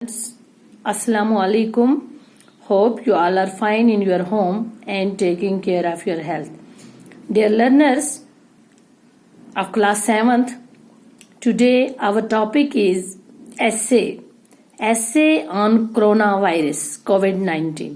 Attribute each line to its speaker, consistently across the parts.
Speaker 1: Assalamu alaikum. Hope you all are fine in your home and taking care of your health. Dear learners of class 7th, today our topic is essay on coronavirus COVID-19.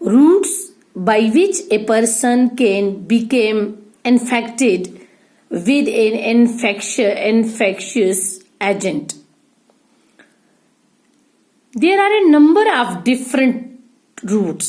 Speaker 1: routes by which a person can become infected with an infectious agent. There are a number of different routes.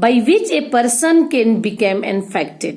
Speaker 1: by which a person can become infected.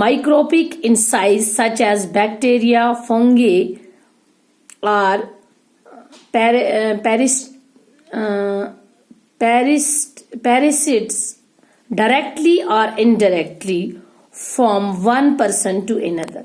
Speaker 1: microbic in size such as bacteria, fungi or parasites directly or indirectly from one person to another.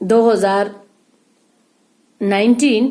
Speaker 1: 2019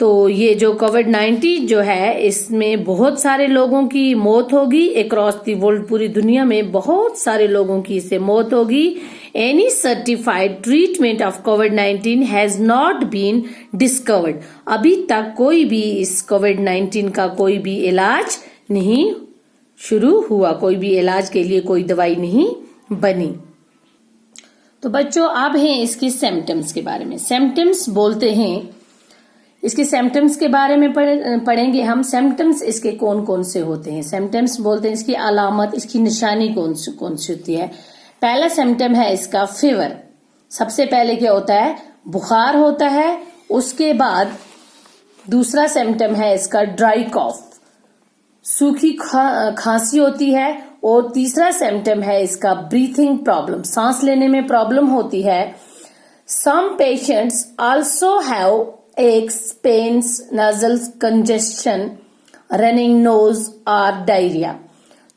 Speaker 1: تو یہ جو COVID-19 جو ہے اس میں بہت سارے لوگوں کی موت ہوگی اکراس دی ورلڈ، پوری دنیا میں بہت سارے لوگوں کی اس سے موت ہوگی. Any certified treatment of COVID-19 has not been discovered. ابھی تک کوئی بھی اس کووڈ-19 کا کوئی بھی علاج نہیں شروع ہوا، کوئی بھی علاج کے لیے کوئی دوائی نہیں بنی. تو بچوں اب ہیں اس کے سمپٹمز کے بارے میں. سمپٹمز بولتے ہیں، اس کے سمپٹمز کے بارے میں پڑھیں گے ہم. سمپٹمز اس کے کون کون سے ہوتے ہیں؟ سمپٹمز بولتے ہیں اس کی علامت، اس کی نشانی کون سی ہوتی ہے. پہلا سمپٹم ہے اس کا فیور. سب سے پہلے کیا ہوتا ہے؟ بخار ہوتا ہے. اس کے بعد دوسرا سمپٹم ہے اس کا ڈرائی کاف، سوکھی کھانسی ہوتی ہے. اور تیسرا سمپٹم ہے اس کا بریتھنگ پرابلم، سانس لینے میں پرابلم ہوتی ہے. سم پیشنٹس آلسو ہیو ایکس، پینس، نازل کنجسشن، رننگ نوز اور ڈائریا.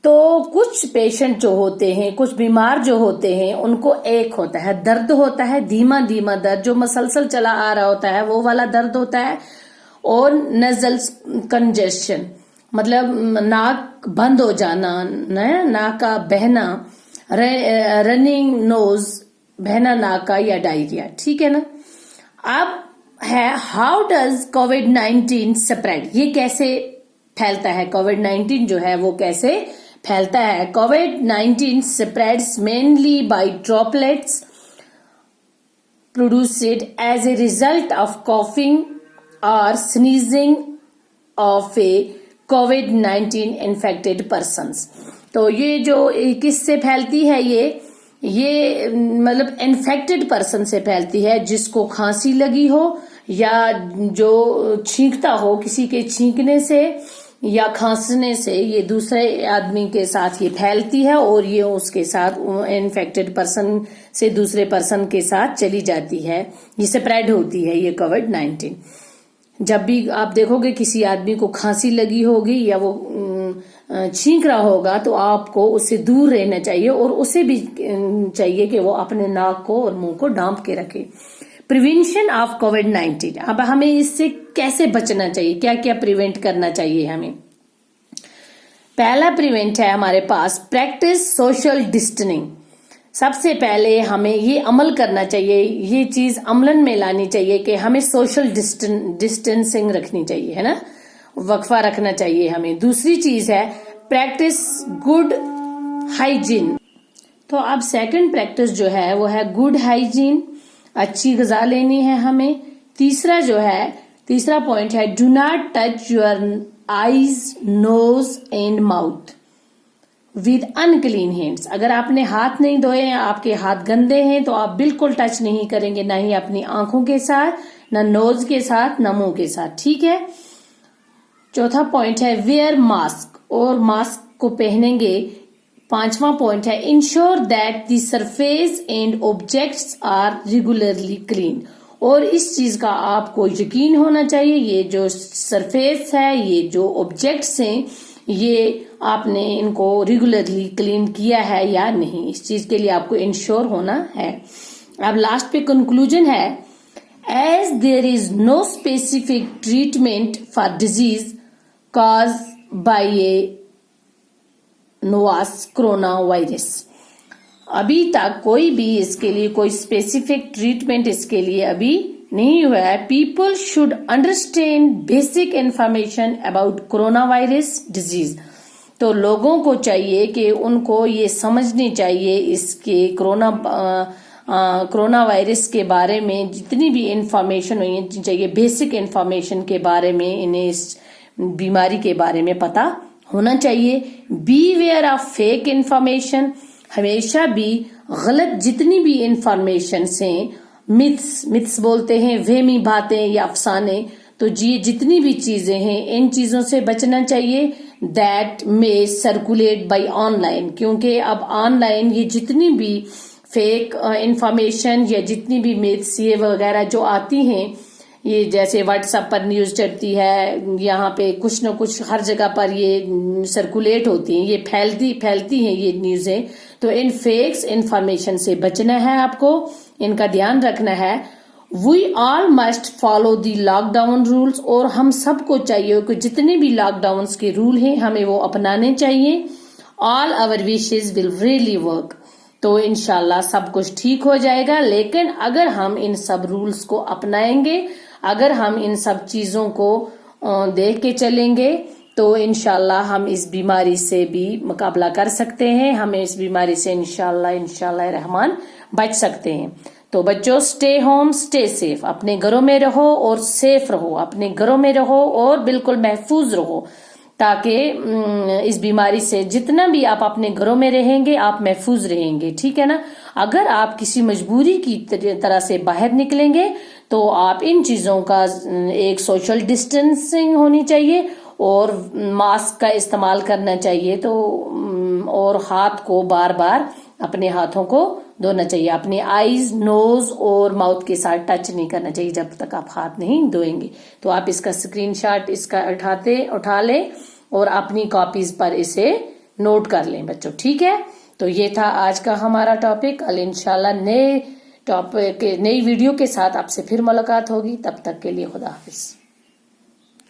Speaker 1: تو کچھ پیشنٹ جو ہوتے ہیں، کچھ بیمار جو ہوتے ہیں، ان کو ایک ہوتا ہے، درد ہوتا ہے، دھیما دھیما درد جو مسلسل چلا آ رہا ہوتا ہے وہ والا درد ہوتا ہے. اور نزل کنجسشن مطلب ناک بند ہو جانا، ناک کا بہنا، رننگ نوز بہنا ناک کا، یا ڈائریا. ٹھیک ہے نا. اب ہے ہاؤ ڈز کووڈ-19 اسپریڈ، یہ کیسے پھیلتا ہے؟ کووڈ-19 جو ہے وہ کیسے پھیلتا ہے؟ COVID-19 spreads mainly by droplets produced as a result of coughing or sneezing of a COVID-19 infected persons. تو یہ جو کس سے پھیلتی ہے؟ یہ مطلب انفیکٹڈ پرسن سے پھیلتی ہے، جس کو کھانسی لگی ہو یا جو چھینکتا ہو، کسی کے چھینکنے سے یا کھانسنے سے یہ دوسرے آدمی کے ساتھ یہ پھیلتی ہے، اور یہ اس کے ساتھ انفیکٹڈ پرسن سے دوسرے پرسن کے ساتھ چلی جاتی ہے، یہ اسپریڈ ہوتی ہے یہ کووڈ-19. جب بھی آپ دیکھو گے کسی آدمی کو کھانسی لگی ہوگی یا وہ چھینک رہا ہوگا تو آپ کو اس سے دور رہنا چاہیے، اور اسے بھی چاہیے کہ وہ اپنے ناک کو اور منہ کو ڈھانپ کے رکھے. پریونشن آف کووڈ-19، اب ہمیں اس سے کیسے بچنا چاہیے، کیا کیا پریونٹ کرنا چاہیے ہمیں؟ پہلا پریونٹ ہے ہمارے پاس پریکٹس سوشل ڈسٹنسنگ. سب سے پہلے ہمیں یہ عمل کرنا چاہیے، یہ چیز عملاً میں لانی چاہیے کہ ہمیں سوشل ڈسٹنسنگ رکھنی چاہیے، ہے نا، وقفہ رکھنا چاہیے ہمیں. دوسری چیز ہے پریکٹس گڈ ہائیجین. تو اب سیکنڈ پریکٹس جو ہے وہ ہے گڈ ہائیجین، اچھی غذا لینی ہے ہمیں. تیسرا پوائنٹ ہے do not touch your eyes, nose and mouth with unclean hands. اگر آپ نے ہاتھ نہیں دھوئے ہیں، آپ کے ہاتھ گندے ہیں، تو آپ بالکل ٹچ نہیں کریں گے، نہ ہی اپنی آنکھوں کے ساتھ، نہ نوز کے ساتھ، نہ منہ کے ساتھ. ٹھیک ہے. چوتھا پوائنٹ ہے ویئر ماسک، اور ماسک کو پہنیں گے. پانچواں پوائنٹ ہے ensure that the surface and objects are regularly clean. اور اس چیز کا آپ کو یقین ہونا چاہیے یہ جو سرفیس ہے، یہ جو آبجیکٹس ہیں، یہ آپ نے ان کو ریگولرلی کلین کیا ہے یا نہیں، اس چیز کے لیے آپ کو انشور ہونا ہے. اب لاسٹ پہ کنکلوژن ہے is there is no specific treatment for disease caused by a novel corona virus. ابھی تک کوئی بھی اس کے لیے کوئی اسپیسیفک ٹریٹمنٹ اس کے لیے ابھی نہیں ہوا ہے. People should understand basic information about corona virus disease. تو لوگوں کو چاہیے کہ ان کو یہ سمجھنی چاہیے اس کے کرونا وائرس کے بارے میں جتنی بھی انفارمیشن ہونی چاہیے، بیسک انفارمیشن کے بارے میں انہیں اس بیماری کے بارے میں پتا ہونا چاہیے. Beware of fake information, ہمیشہ بھی غلط جتنی بھی انفارمیشن سے متس بولتے ہیں، وہمی باتیں یا افسانے، تو یہ جتنی بھی چیزیں ہیں ان چیزوں سے بچنا چاہیے. دیٹ میں سرکولیٹ بائی آن لائن، کیونکہ اب آن لائن یہ جتنی بھی فیک انفارمیشن یا جتنی بھی میتھس یہ وغیرہ جو آتی ہیں، یہ جیسے واٹس ایپ پر نیوز چڑھتی ہے، یہاں پہ کچھ نہ کچھ ہر جگہ پر یہ سرکولیٹ ہوتی ہیں، یہ پھیلتی ہیں یہ نیوزیں. تو ان فیکس انفارمیشن سے بچنا ہے، آپ کو ان کا دھیان رکھنا ہے. We all must follow the lockdown rules. اور ہم سب کو چاہیے کہ جتنے بھی لاک ڈاؤنس کے رول ہیں ہمیں وہ اپنانے چاہیے. All our wishes will really work. تو انشاءاللہ سب کچھ ٹھیک ہو جائے گا. لیکن اگر ہم ان سب رولز کو اپنائیں گے, اگر ہم ان سب چیزوں کو دیکھ کے چلیں گے تو انشاءاللہ ہم اس بیماری سے بھی مقابلہ کر سکتے ہیں. ہمیں اس بیماری سے انشاءاللہ رحمان بچ سکتے ہیں. تو بچوں, اسٹے ہوم اسٹے سیف. اپنے گھروں میں رہو اور سیف رہو, اپنے گھروں میں رہو اور بالکل محفوظ رہو, تاکہ اس بیماری سے جتنا بھی آپ اپنے گھروں میں رہیں گے آپ محفوظ رہیں گے. ٹھیک ہے نا. اگر آپ کسی مجبوری کی طرح سے باہر نکلیں گے تو آپ ان چیزوں کا ایک سوشل ڈسٹینسنگ ہونی چاہیے اور ماسک کا استعمال کرنا چاہیے. تو اور ہاتھ کو بار بار اپنے ہاتھوں کو دھونا چاہیے. اپنے آئیز, نوز اور ماؤتھ کے ساتھ ٹچ نہیں کرنا چاہیے جب تک آپ ہاتھ نہیں دھوئیں گے. تو آپ اس کا اسکرین شاٹ اس کا اٹھا لیں اور اپنی کاپیز پر اسے نوٹ کر لیں بچوں. ٹھیک ہے. تو یہ تھا آج کا ہمارا ٹاپک. کل انشاءاللہ نئے ویڈیو کے ساتھ آپ سے پھر ملاقات ہوگی. تب تک کے لیے خدا حافظ.